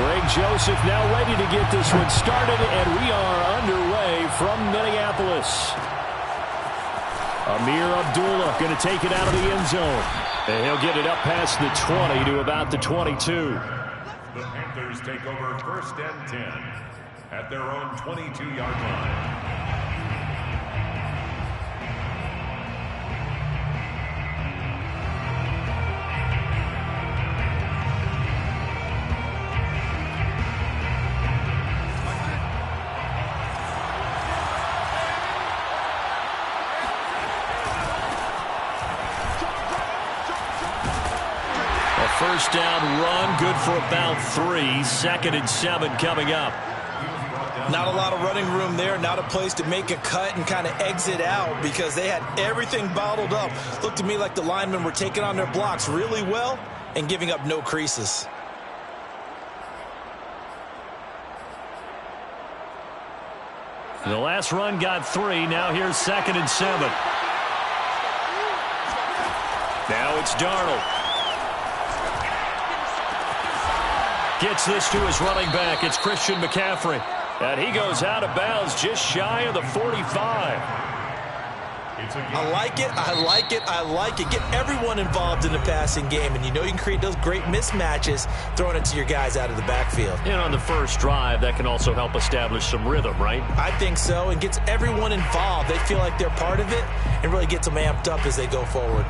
Greg Joseph now ready to get this one started, and we are underway from Minneapolis. Amir Abdullah going to take it out of the end zone. And he'll get it up past the 20 to about the 22. The Panthers take over 1st and 10 at their own 22-yard line. First down run, good for about 3. 2nd and 7 coming up. Not a lot of running room there, not a place to make a cut and kind of exit out because they had everything bottled up. Looked to me like the linemen were taking on their blocks really well and giving up no creases. The last run got 3. Now here's 2nd and 7. Now it's Darnold. Gets this to his running back. It's Christian McCaffrey. And he goes out of bounds just shy of the 45. I like it, I like it, I like it. Get everyone involved in the passing game, and you know you can create those great mismatches throwing it to your guys out of the backfield. And on the first drive, that can also help establish some rhythm, right? I think so, and gets everyone involved. They feel like they're part of it and really gets them amped up as they go forward.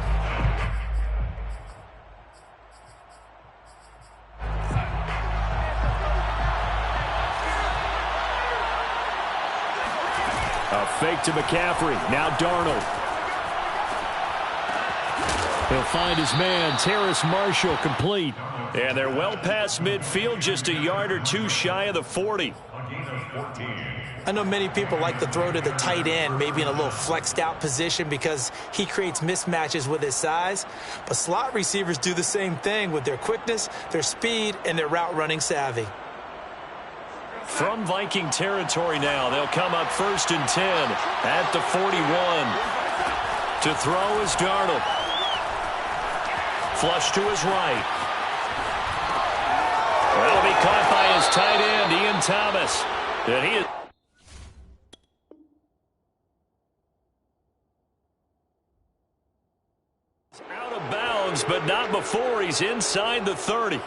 A fake to McCaffrey. Now Darnold. He'll find his man, Terrace Marshall, complete. And they're well past midfield, just a yard or 2 shy of the 40. I know many people like to throw to the tight end, maybe in a little flexed out position because he creates mismatches with his size. But slot receivers do the same thing with their quickness, their speed, and their route running savvy. From Viking territory now, they'll come up 1st and 10 at the 41. To throw is Darnold. Flush to his right. That'll be caught by his tight end, Ian Thomas. And he is out of bounds, but not before he's inside the 30.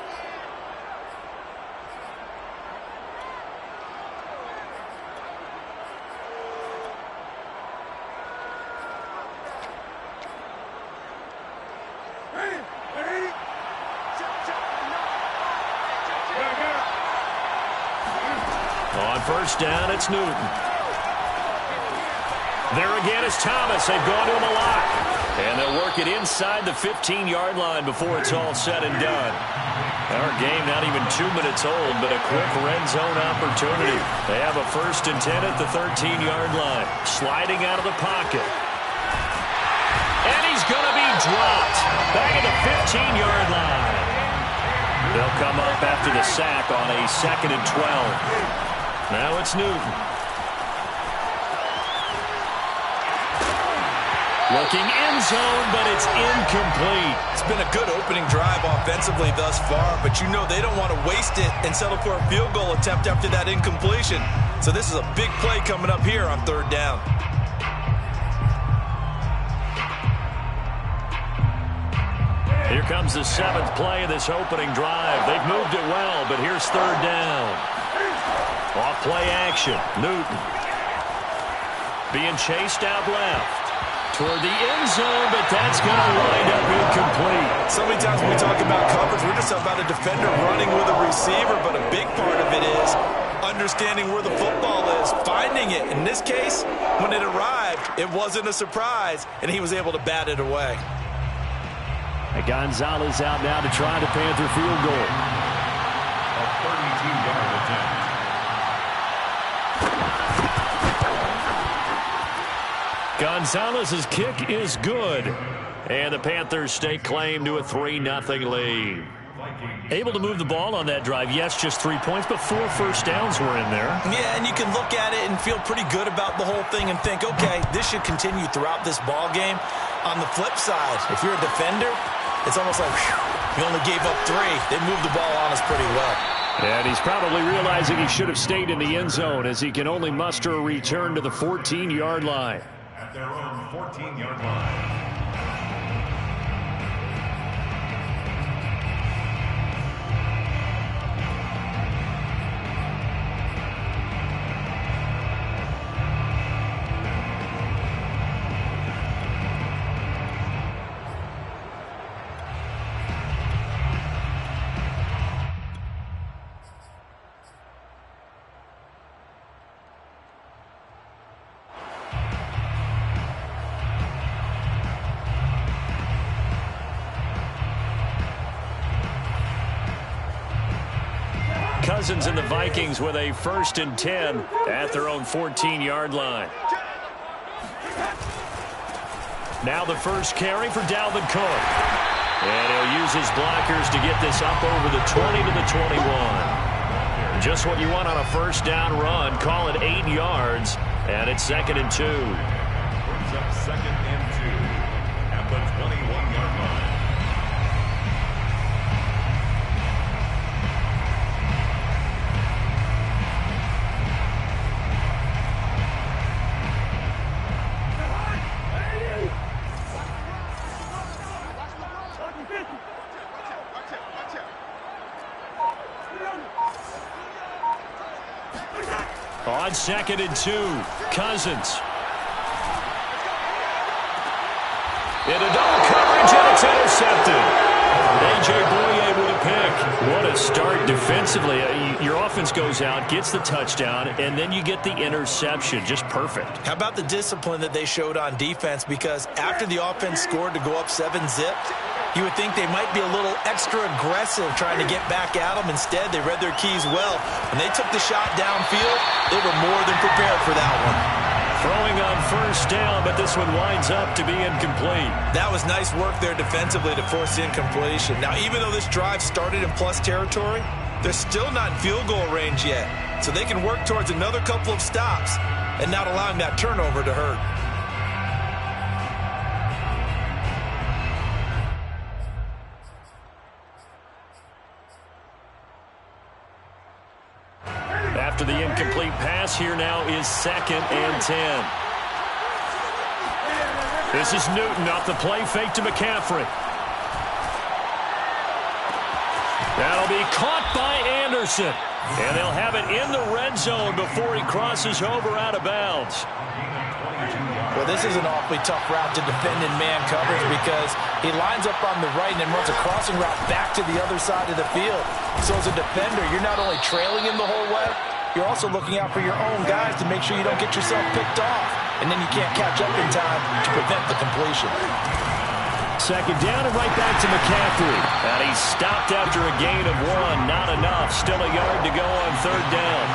On first down, it's Newton. There again is Thomas. They've gone to him a lot. And they'll work it inside the 15-yard line before it's all said and done. Our game not even 2 minutes old, but a quick red zone opportunity. They have a 1st and 10 at the 13-yard line. Sliding out of the pocket. And he's going to be dropped. Back at the 15-yard line. They'll come up after the sack on a 2nd and 12. Now it's Newton. Looking end zone, but it's incomplete. It's been a good opening drive offensively thus far, but you know they don't want to waste it and settle for a field goal attempt after that incompletion. So this is a big play coming up here on 3rd down. Here comes the 7th play of this opening drive. They've moved it well, but here's 3rd down. Off play action. Newton being chased out left toward the end zone, but that's going to wind up incomplete. So many times when we talk about coverage, we're just about a defender running with a receiver, but a big part of it is understanding where the football is, finding it. In this case, when it arrived, it wasn't a surprise, and he was able to bat it away. Gonzalez out now to try the Panther field goal. A 32-yard attempt. Gonzalez's kick is good. And the Panthers stake claim to a 3-0 lead. Able to move the ball on that drive. Yes, just 3 points, but 4 first downs were in there. Yeah, and you can look at it and feel pretty good about the whole thing and think, okay, this should continue throughout this ball game. On the flip side, if you're a defender, it's almost like, whew, we only gave up 3. They moved the ball on us pretty well. And he's probably realizing he should have stayed in the end zone as he can only muster a return to the 14-yard line. At their own 14-yard line. Cousins and the Vikings with a 1st and 10 at their own 14-yard line. Now the first carry for Dalvin Cook. And he'll use his blockers to get this up over the 20 to the 21. Just what you want on a first down run. Call it 8 yards, and it's 2nd and 2. Brings up 2nd and 2 at the 21-yard line. On 2nd and 2, Cousins. Into double coverage, and it's intercepted. A.J. Boye with a pick. What a start defensively. Your offense goes out, gets the touchdown, and then you get the interception. Just perfect. How about the discipline that they showed on defense? Because after the offense scored to go up 7-zip, you would think they might be a little extra aggressive trying to get back at them. Instead, they read their keys well. When they took the shot downfield, they were more than prepared for that one. Throwing on first down, but this one winds up to be incomplete. That was nice work there defensively to force incompletion. Now, even though this drive started in plus territory, they're still not in field goal range yet. So they can work towards another couple of stops and not allowing that turnover to hurt. After the incomplete pass, here now is 2nd and 10. This is Newton off the play fake to McCaffrey. That'll be caught by Anderson. And they'll have it in the red zone before he crosses over out of bounds. Well, this is an awfully tough route to defend in man coverage because he lines up on the right and then runs a crossing route back to the other side of the field. So as a defender, you're not only trailing him the whole way, you're also looking out for your own guys to make sure you don't get yourself picked off. And then you can't catch up in time to prevent the completion. 2nd down and right back to McCaffrey. And he's stopped after a gain of 1. Not enough. Still a yard to go on 3rd down.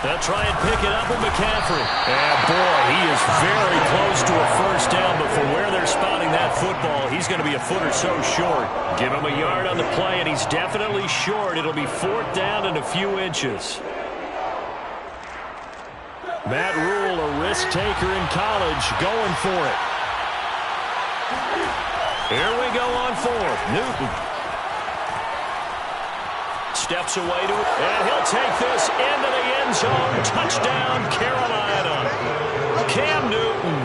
They'll try and pick it up with McCaffrey. And boy, he is very close to a first down, but from where they're spotting that football, he's going to be a foot or so short. Give him a yard on the play, and he's definitely short. It'll be 4th down and a few inches. Matt Rule, a risk taker in college, going for it. Here we go on 4th. Newton steps away to it, and he'll take this into the end zone. Touchdown, Carolina. Cam Newton,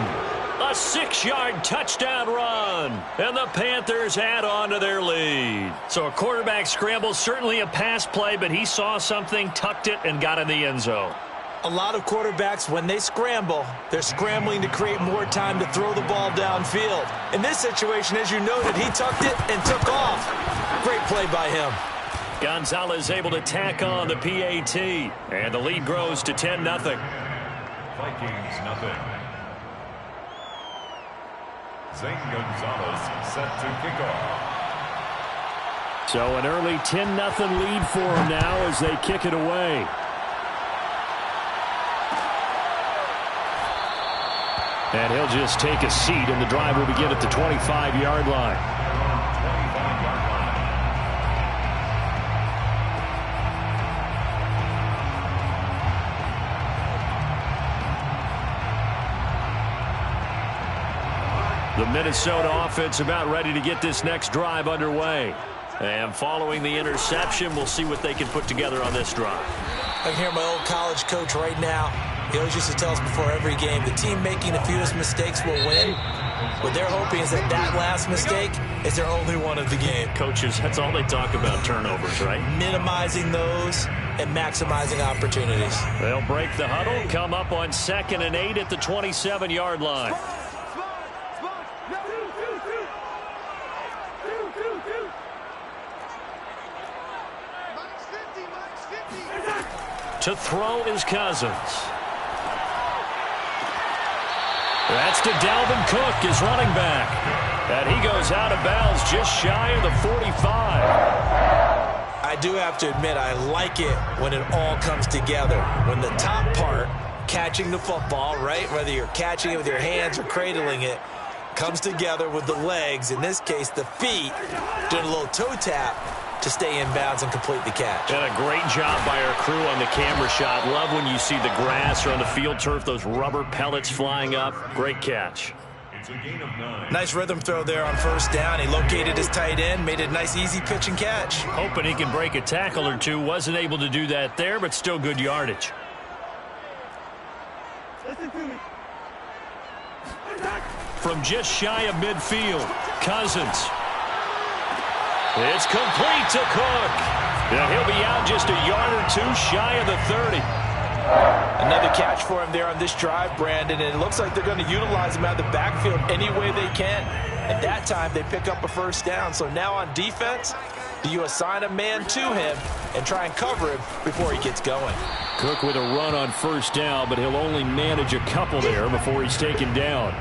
a 6-yard touchdown run, and the Panthers add on to their lead. So a quarterback scramble, certainly a pass play, but he saw something, tucked it, and got in the end zone. A lot of quarterbacks, when they scramble, they're scrambling to create more time to throw the ball downfield. In this situation, as you noted, he tucked it and took off. Great play by him. Gonzalez able to tack on the PAT, and the lead grows to 10-0. Vikings, nothing. Zane Gonzalez set to kick off. So an early 10-0 lead for them now as they kick it away. And he'll just take a seat, and the drive will begin at the 25-yard line. The Minnesota offense about ready to get this next drive underway. And following the interception, we'll see what they can put together on this drive. I can hear my old college coach right now. He always used to tell us before every game, the team making the fewest mistakes will win. What they're hoping is that last mistake is their only one of the game. Coaches, that's all they talk about, turnovers, right? Minimizing those and maximizing opportunities. They'll break the huddle, come up on 2nd and 8 at the 27-yard line. To throw is Cousins. That's to Dalvin Cook, his running back. And he goes out of bounds just shy of the 45. I do have to admit, I like it when it all comes together. When the top part, catching the football, right, whether you're catching it with your hands or cradling it, comes together with the legs, in this case the feet, doing a little toe tap to stay in bounds and complete the catch. And a great job by our crew on the camera shot. Love when you see the grass or on the field turf, those rubber pellets flying up. Great catch. It's a gain of 9. Nice rhythm throw there on first down. He located his tight end, made it a nice easy pitch and catch. Hoping he can break a tackle or two. Wasn't able to do that there, but still good yardage. Listen to me. From just shy of midfield, Cousins. It's complete to Cook. Yeah, he'll be out just a yard or two shy of the 30. Another catch for him there on this drive, Brandon, and it looks like they're going to utilize him out of the backfield any way they can. At that time, they pick up a first down. So now on defense, do you assign a man to him and try and cover him before he gets going? Cook with a run on first down, but he'll only manage a couple there before he's taken down.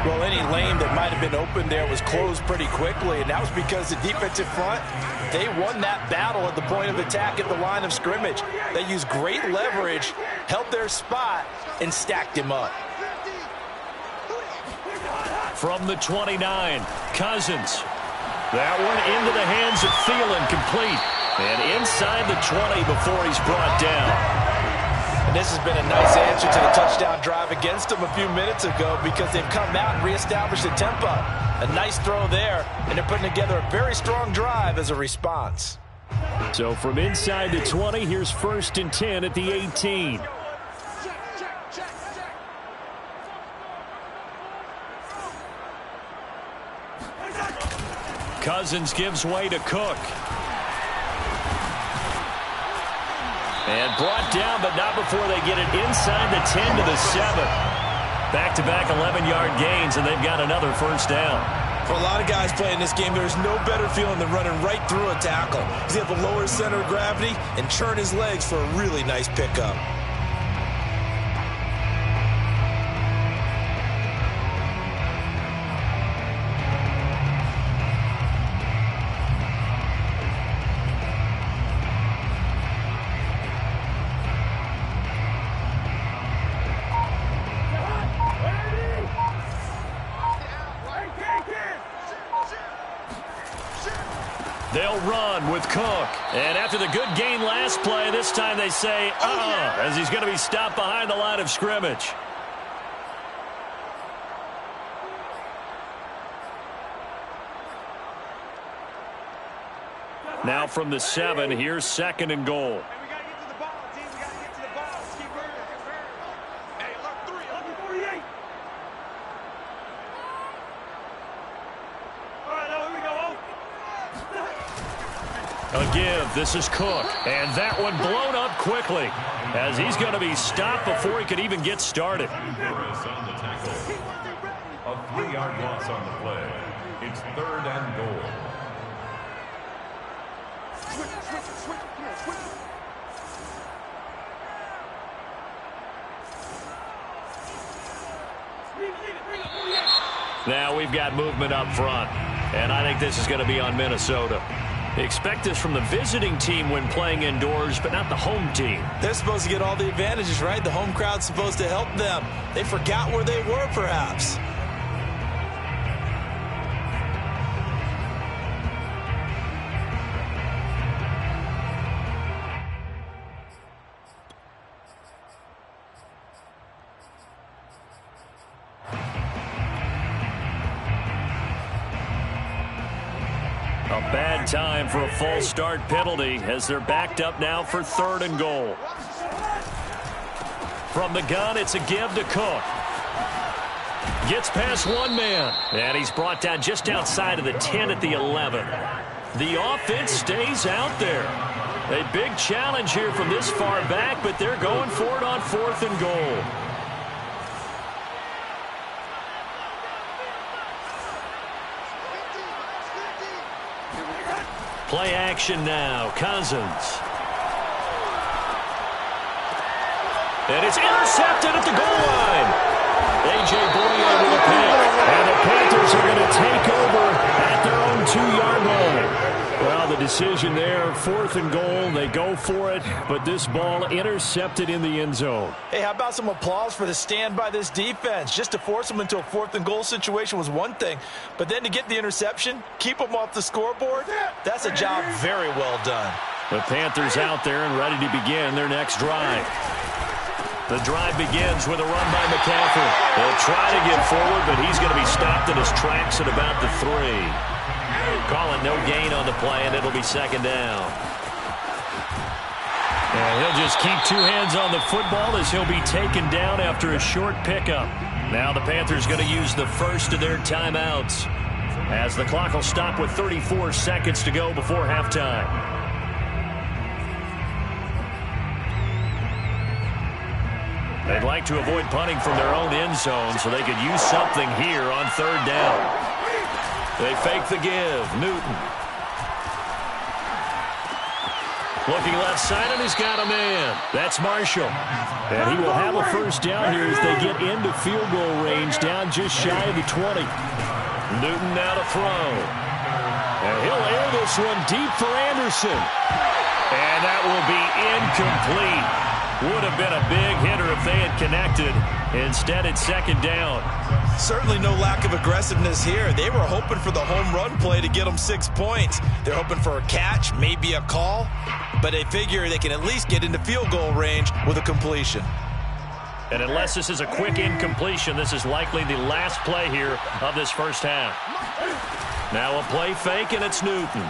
Well, any lane that might have been open there was closed pretty quickly, and that was because the defensive front, they won that battle at the point of attack at the line of scrimmage. They used great leverage, held their spot, and stacked him up. From the 29, Cousins. That one into the hands of Thielen, complete. And inside the 20 before he's brought down. And this has been a nice answer to the touchdown drive against them a few minutes ago because they've come out and reestablished the tempo. A nice throw there, and they're putting together a very strong drive as a response. So from inside the 20, here's 1st and 10 at the 18. Cousins gives way to Cook. And brought down, but not before they get it inside the 10 to the 7. Back-to-back 11-yard gains, and they've got another first down. For a lot of guys playing this game, there's no better feeling than running right through a tackle. He's able to lower his center of gravity and churn his legs for a really nice pickup. They'll run with Cook. And after the good gain last play, this time they say, as he's going to be stopped behind the line of scrimmage. Now from the 7, here's 2nd and goal. A give. This is Cook. And that one blown up quickly as he's going to be stopped before he could even get started. On the tackle. A 3-yard loss on the play. It's 3rd and goal. Now we've got movement up front. And I think this is going to be on Minnesota. Expect this from the visiting team when playing indoors, but not the home team. They're supposed to get all the advantages, right? The home crowd's supposed to help them. They forgot where they were, perhaps. A bad time for a false start penalty as they're backed up now for 3rd and goal. From the gun, it's a give to Cook. Gets past one man, and he's brought down just outside of the 10 at the 11. The offense stays out there. A big challenge here from this far back, but they're going for it on 4th and goal. Play action now. Cousins. And it's intercepted at the goal line. A.J. Bouye with a pick. And the Panthers are going to take over at their own 2-yard line. Well, the decision there, 4th and goal. They go for it, but this ball intercepted in the end zone. Hey, how about some applause for the stand by this defense? Just to force them into a 4th and goal situation was one thing, but then to get the interception, keep them off the scoreboard, that's a job very well done. The Panthers out there and ready to begin their next drive. The drive begins with a run by McCaffrey. They'll try to get forward, but he's going to be stopped in his tracks at about the 3. Call it no gain on the play, and it'll be 2nd down. And he'll just keep 2 hands on the football as he'll be taken down after a short pickup. Now the Panthers going to use the first of their timeouts as the clock will stop with 34 seconds to go before halftime. They'd like to avoid punting from their own end zone so they could use something here on 3rd down. They fake the give. Newton. Looking left side, and he's got a man. That's Marshall. And he will have a first down here as they get into field goal range, down just shy of the 20. Newton now to throw. And he'll air this one deep for Anderson. And that will be incomplete. Would have been a big hitter if they had connected. Instead, it's 2nd down. Certainly no lack of aggressiveness here. They were hoping for the home run play to get them 6 points. They're hoping for a catch, maybe a call, but they figure they can at least get into field goal range with a completion. And unless this is a quick incompletion, this is likely the last play here of this first half. Now a play fake, and it's Newton.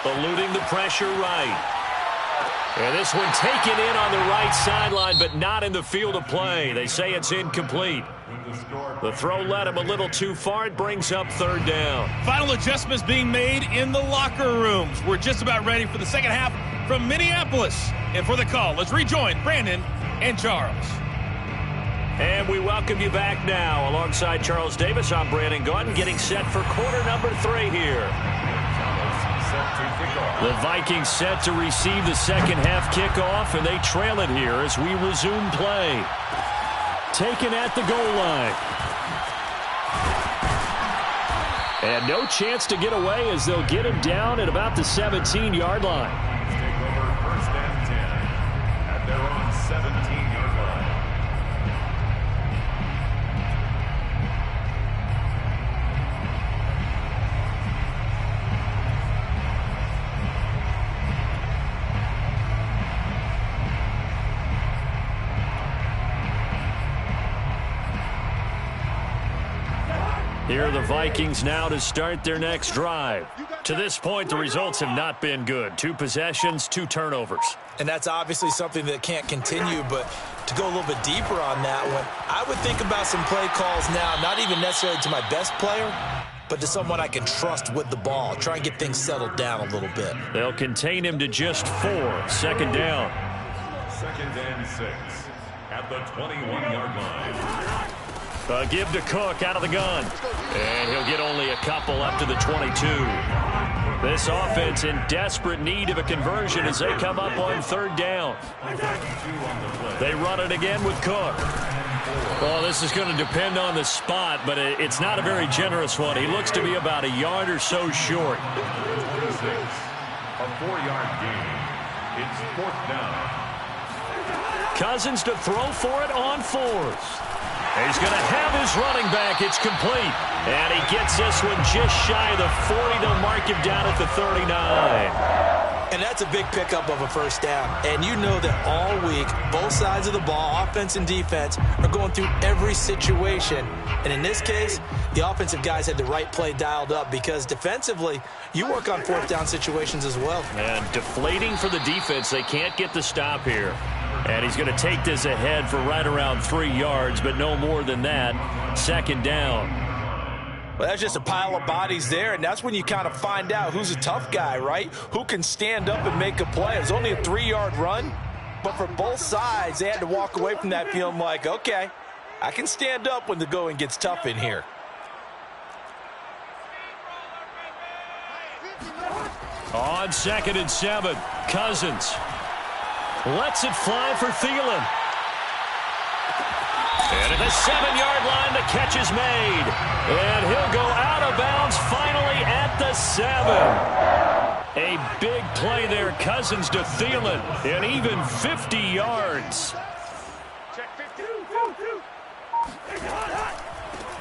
Eluding the pressure right. And this one taken in on the right sideline, but not in the field of play. They say it's incomplete. The throw led him a little too far. It brings up 3rd down. Final adjustments being made in the locker rooms. We're just about ready for the second half from Minneapolis. And for the call, let's rejoin Brandon and Charles. And we welcome you back now. Alongside Charles Davis, I'm Brandon Gaudin, getting set for quarter number 3 here. The Vikings set to receive the second half kickoff, and they trail it here as we resume play. Taken at the goal line. And no chance to get away as they'll get him down at about the 17-yard line. Take over 1st and 10 at their own 17-yard line. Here are the Vikings now to start their next drive. To this point, the results have not been good. 2 possessions, 2 turnovers. And that's obviously something that can't continue, but to go a little bit deeper on that one, I would think about some play calls now, not even necessarily to my best player, but to someone I can trust with the ball. Try and get things settled down a little bit. They'll contain him to just 4. 2nd down. 2nd and 6 at the 21-yard line. Give to Cook out of the gun. And he'll get only a couple up to the 22. This offense in desperate need of a conversion as they come up on 3rd down. They run it again with Cook. Well, this is going to depend on the spot, but it's not a very generous one. He looks to be about a yard or so short. 26, a 4-yard gain. It's 4th down. Cousins to throw for it on 4th. He's going to have his running back. It's complete. And he gets this one just shy of the 40. They'll mark him down at the 39. And that's a big pickup of a first down. And you know that all week, both sides of the ball, offense and defense, are going through every situation. And in this case, the offensive guys had the right play dialed up because defensively, you work on fourth down situations as well. And deflating for the defense. They can't get the stop here. And he's going to take this ahead for right around 3 yards, but no more than that. Second down. Well, that's just a pile of bodies there, and that's when you kind of find out who's a tough guy, right? Who can stand up and make a play. It was only a 3-yard run, but for both sides, they had to walk away from that feeling like, okay, I can stand up when the going gets tough in here. On 2nd and 7, Cousins lets it fly for Thielen. And at the 7-yard line, the catch is made. And he'll go out of bounds finally at the 7. A big play there, Cousins to Thielen, and even 50 yards.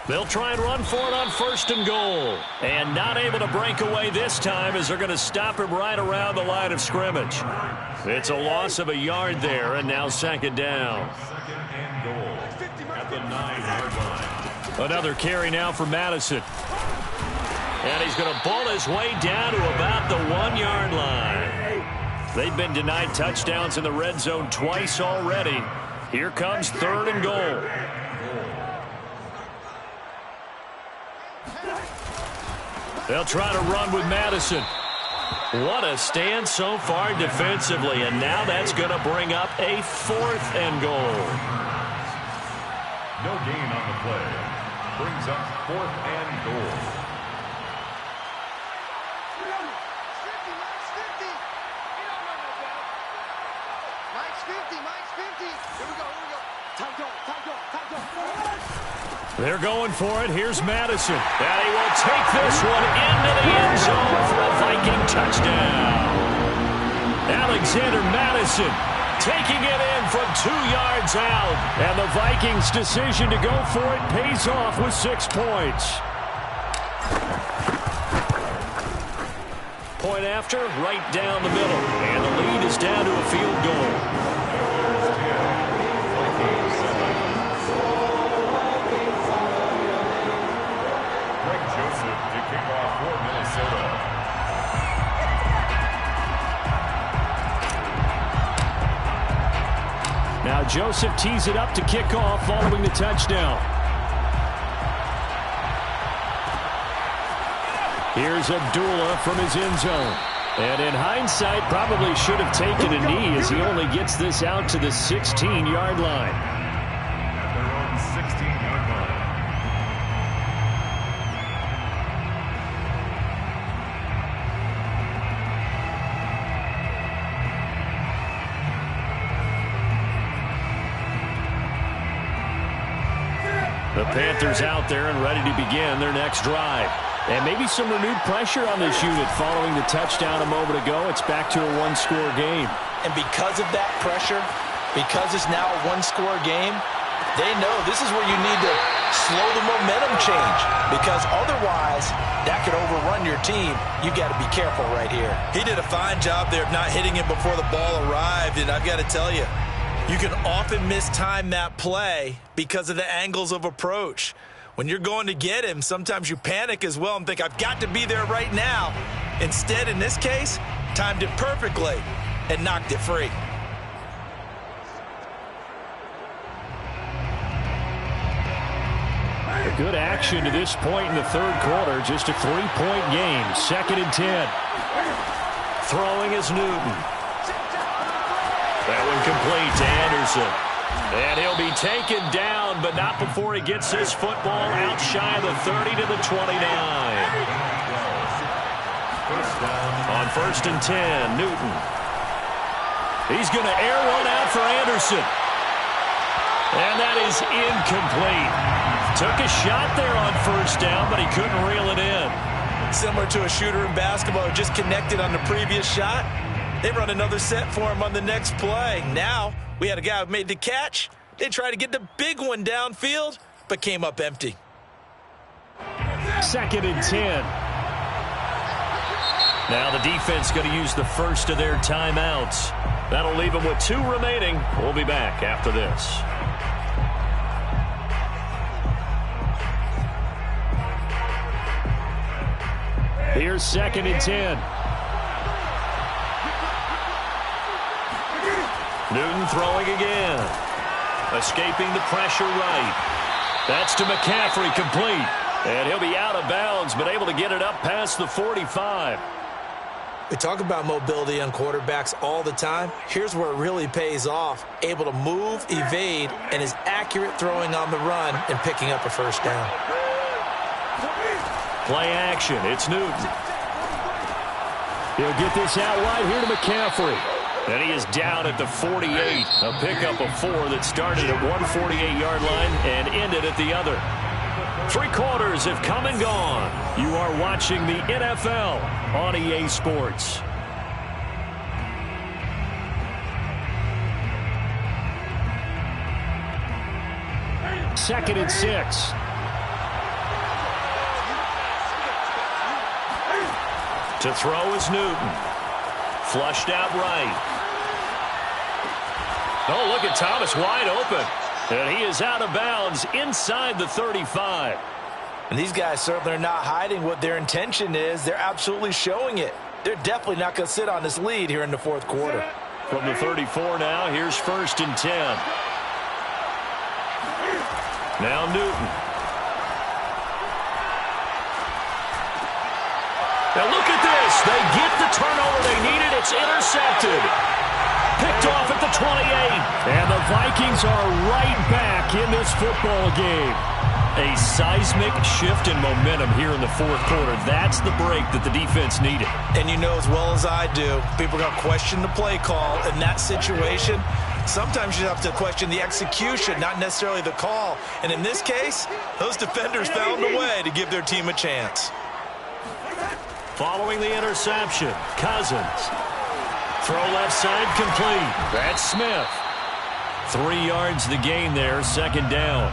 They'll try and run for it on 1st and goal. And not able to break away this time as they're going to stop him right around the line of scrimmage. It's a loss of a yard there, and now 2nd down. 2nd and goal at the 9-yard line. Another carry now for Madison. And he's going to ball his way down to about the 1-yard line. They've been denied touchdowns in the red zone twice already. Here comes 3rd and goal. They'll try to run with Madison. What a stand so far defensively, and now that's going to bring up a 4th and goal. No gain on the play. Brings up 4th and goal. They're going for it. Here's Madison. And he will take this one into the end zone for a Viking touchdown. Alexander Madison taking it in from 2 yards out. And the Vikings' decision to go for it pays off with 6 points. Point after, right down the middle. And the lead is down to a field goal. Now Joseph tees it up to kick off following the touchdown. Here's Abdullah from his end zone. And in hindsight, probably should have taken a knee as he only gets this out to the 16-yard line. At their own 16-yard line. The Panthers out there and ready to begin their next drive. And maybe some renewed pressure on this unit following the touchdown a moment ago. It's back to a 1-score game. And because of that pressure, because it's now a 1-score game, they know this is where you need to slow the momentum change. Because otherwise, that could overrun your team. You got to be careful right here. He did a fine job there of not hitting him before the ball arrived. And I've got to tell you, you can often mistime that play because of the angles of approach. When you're going to get him, sometimes you panic as well and think, I've got to be there right now. Instead, in this case, timed it perfectly and knocked it free. A good action to this point in the third quarter. Just a 3-point game. 2nd and 10. Throwing is Newton. That one complete to Anderson. And he'll be taken down, but not before he gets his football out shy of the 30 to the 29. On 1st and 10, Newton. He's going to air one out for Anderson. And that is incomplete. Took a shot there on 1st down, but he couldn't reel it in. Similar to a shooter in basketball who just connected on the previous shot. They run another set for him on the next play. Now, we had a guy who made the catch. They tried to get the big one downfield, but came up empty. 2nd and 10. Now the defense going to use the first of their timeouts. That'll leave them with 2 remaining. We'll be back after this. Here's 2nd and 10. Newton throwing again. Escaping the pressure right. That's to McCaffrey, complete. And he'll be out of bounds, but able to get it up past the 45. We talk about mobility on quarterbacks all the time. Here's where it really pays off. Able to move, evade, and is accurate throwing on the run and picking up a first down. Play action. It's Newton. He'll get this out wide here to McCaffrey. And he is down at the 48. A pickup of 4 that started at 148-yard line and ended at the other. 3 quarters have come and gone. You are watching the NFL on EA Sports. Second and 6. To throw is Newton. Flushed out right. Oh, look at Thomas wide open. And he is out of bounds inside the 35. And these guys certainly are not hiding what their intention is. They're absolutely showing it. They're definitely not going to sit on this lead here in the 4th quarter. From the 34 now, here's 1st and 10. Now Newton. Now look at this. They get the turnover they needed. It's intercepted. Picked off at the 28. And the Vikings are right back in this football game. A seismic shift in momentum here in the 4th quarter. That's the break that the defense needed. And you know as well as I do, people are going to question the play call in that situation. Sometimes you have to question the execution, not necessarily the call. And in this case, those defenders found a way to give their team a chance. Following the interception, Cousins. Throw left side complete. That's Smith. 3 yards the gain there, 2nd down.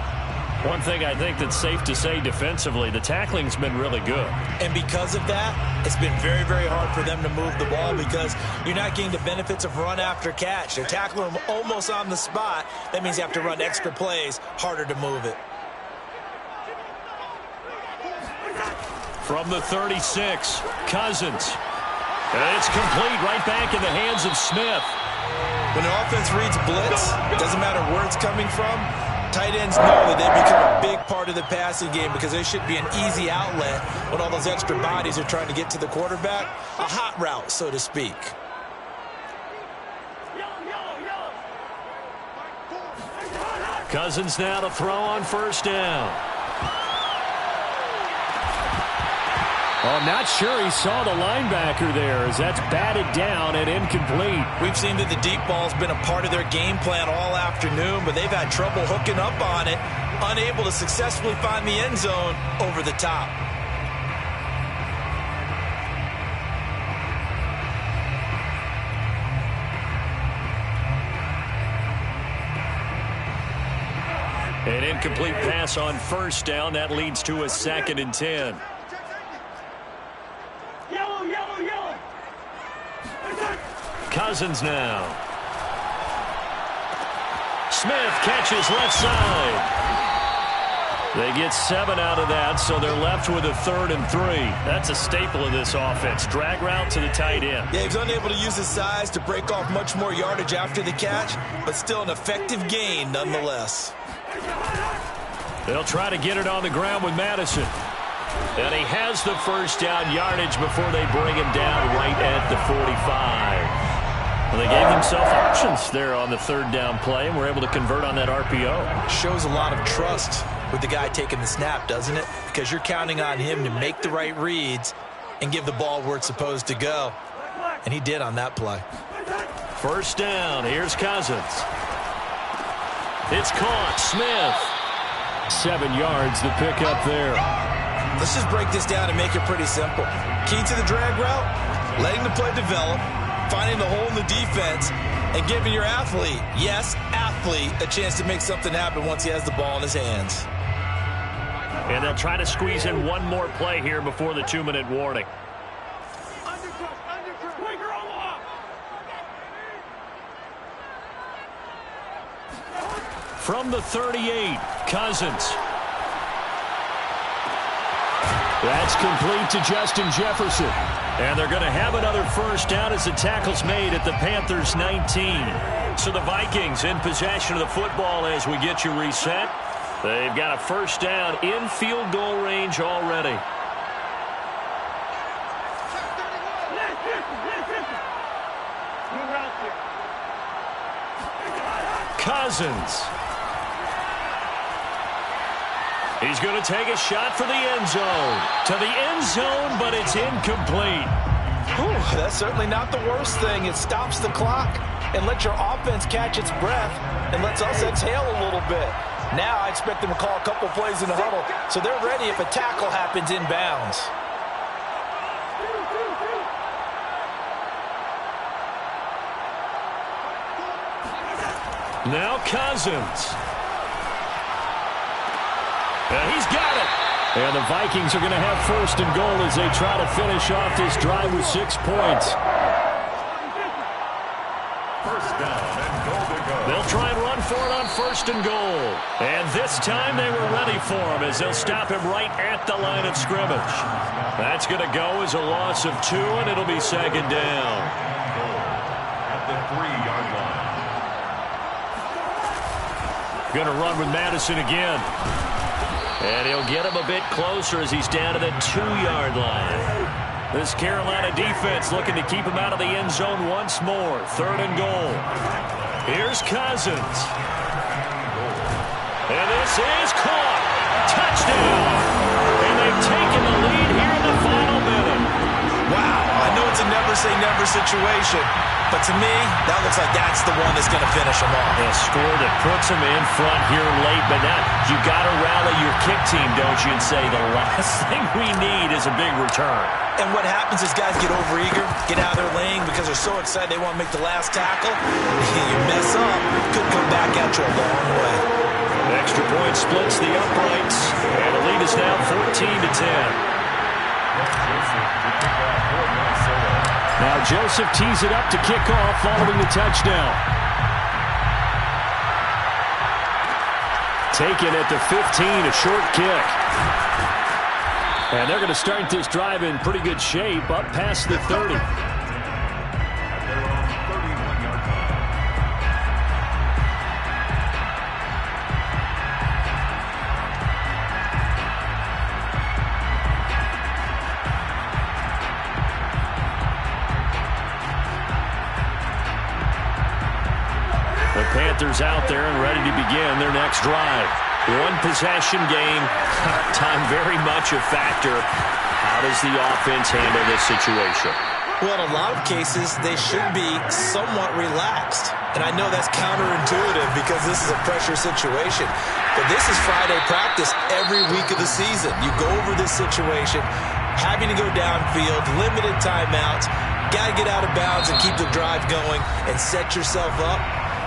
One thing I think that's safe to say defensively, the tackling's been really good. And because of that, it's been very, very hard for them to move the ball because you're not getting the benefits of run after catch. They're tackling them almost on the spot. That means you have to run extra plays, harder to move it. From the 36, Cousins. And it's complete right back in the hands of Smith. When an offense reads blitz, doesn't matter where it's coming from, tight ends know that they become a big part of the passing game because they should be an easy outlet when all those extra bodies are trying to get to the quarterback. A hot route, so to speak. Cousins now to throw on 1st down. Oh, I'm not sure he saw the linebacker there as that's batted down and incomplete. We've seen that the deep ball's been a part of their game plan all afternoon, but they've had trouble hooking up on it, unable to successfully find the end zone over the top. An incomplete pass on 1st down. That leads to a 2nd and 10. Cousins now. Smith catches left side. They get 7 out of that, so they're left with a 3rd and 3. That's a staple of this offense. Drag route to the tight end. Yeah, he's unable to use his size to break off much more yardage after the catch, but still an effective gain nonetheless. They'll try to get it on the ground with Madison. And he has the 1st down yardage before they bring him down right at the 45. Well, they gave themselves options there on the 3rd down play, and were able to convert on that RPO. Shows a lot of trust with the guy taking the snap, doesn't it? Because you're counting on him to make the right reads and give the ball where it's supposed to go. And he did on that play. 1st down. Here's Cousins. It's caught. Smith. 7 yards the pickup there. Let's just break this down and make it pretty simple. Key to the drag route, letting the play develop, finding the hole in the defense, and giving your athlete, yes, athlete, a chance to make something happen once he has the ball in his hands. And they'll try to squeeze in one more play here before the 2-minute warning. From the 38, Cousins. That's complete to Justin Jefferson. And they're going to have another first down as the tackle's made at the Panthers' 19. So the Vikings in possession of the football as we get you reset. They've got a first down in field goal range already. Cousins. He's going to take a shot for the end zone. To the end zone, but it's incomplete. Whew, that's certainly not the worst thing. It stops the clock and lets your offense catch its breath and lets us exhale a little bit. Now I expect them to call a couple plays in the huddle, so they're ready if a tackle happens inbounds. Now Cousins. He's got it. And the Vikings are going to have first and goal as they try to finish off this drive with 6 points. First down and goal to go. They'll try and run for it on first and goal. And this time they were ready for him as they'll stop him right at the line of scrimmage. That's going to go as a loss of 2, and it'll be second down. At the 3-yard line. Going to run with Madison again. And he'll get him a bit closer as he's down to the 2-yard line. This Carolina defense looking to keep him out of the end zone once more. Third and goal. Here's Cousins. And this is caught. Touchdown. And they've taken the lead here in the final minute. Wow, I know it's a never-say-never situation, but to me, that looks like that's the one that's going to finish them off. A score that puts them in front here late, but now you got to rally your kick team, don't you, and say the last thing we need is a big return. And what happens is guys get overeager, get out of their lane because they're so excited they want to make the last tackle. You mess up, could come back at you a long way. Extra point splits the uprights, and the lead is now 14-10. Now Joseph tees it up to kick off following the touchdown. Taken at the 15, a short kick. And they're going to start this drive in pretty good shape up past the 30. Panthers out there and ready to begin their next drive. One possession game. Time very much a factor. How does the offense handle this situation? Well, in a lot of cases, they should be somewhat relaxed. And I know that's counterintuitive because this is a pressure situation. But this is Friday practice every week of the season. You go over this situation, having to go downfield, limited timeouts, got to get out of bounds and keep the drive going and set yourself up.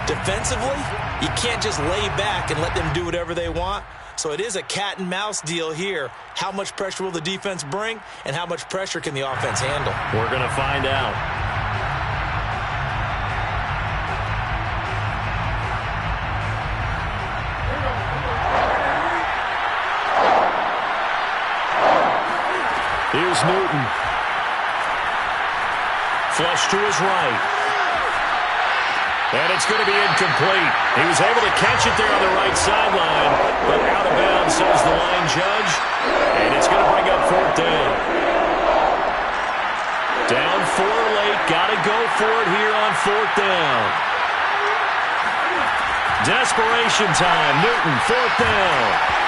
Defensively, you can't just lay back and let them do whatever they want. So it is a cat and mouse deal here. How much pressure will the defense bring, and how much pressure can the offense handle? We're going to find out. Here's Newton. Flush to his right. And it's going to be incomplete. He was able to catch it there on the right sideline, but out of bounds, says the line judge. And it's going to bring up fourth down. Down 4 late. Got to go for it here on fourth down. Desperation time. Newton, fourth down.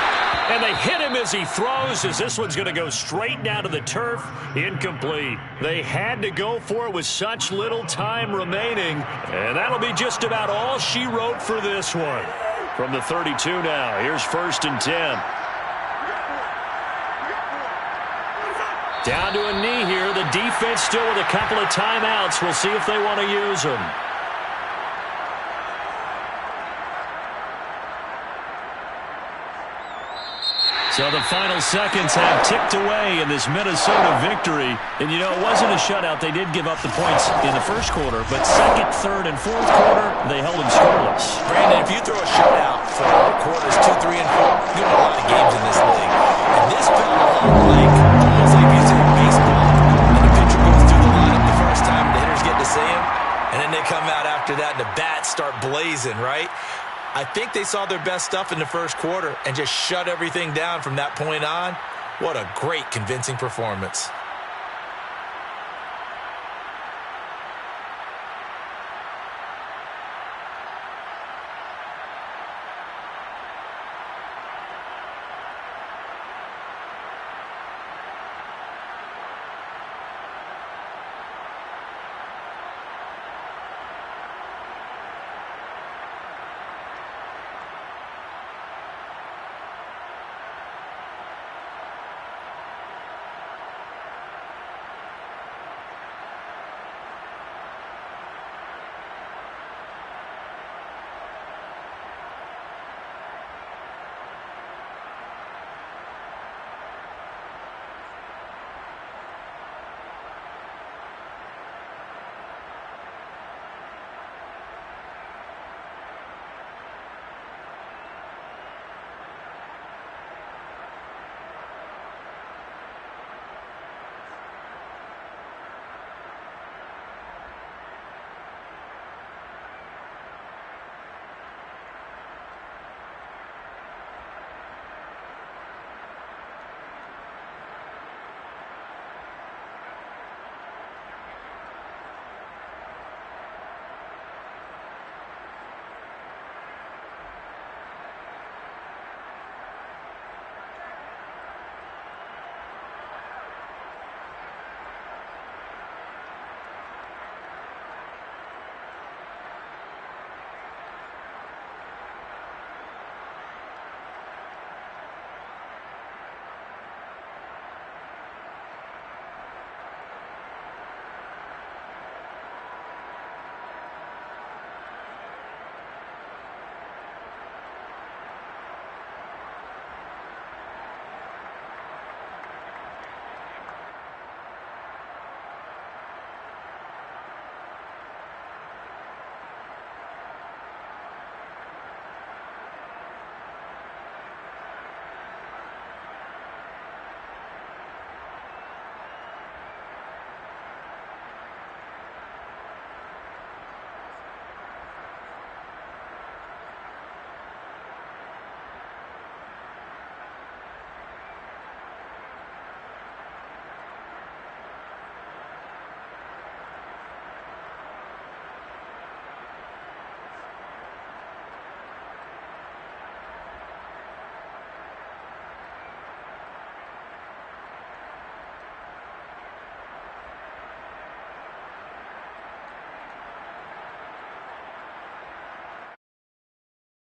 And they hit him as he throws, as this one's going to go straight down to the turf. Incomplete. They had to go for it with such little time remaining. And that'll be just about all she wrote for this one. From the 32 now, here's first and 10. Down to a knee here. The defense still with a couple of timeouts. We'll see if they want to use them. So the final seconds have ticked away in this Minnesota victory. And, you know, it wasn't a shutout. They did give up the points in the first quarter, but second, third, and fourth quarter, they held them scoreless. Brandon, if you throw a shutout for quarters 2, 3, and 4, you win a lot of games in this league. And this felt a lot like, almost like you said, baseball. And the pitcher goes through the lineup the first time, and the hitters get to see him. And then they come out after that, and the bats start blazing, right? I think they saw their best stuff in the first quarter and just shut everything down from that point on. What a great, convincing performance.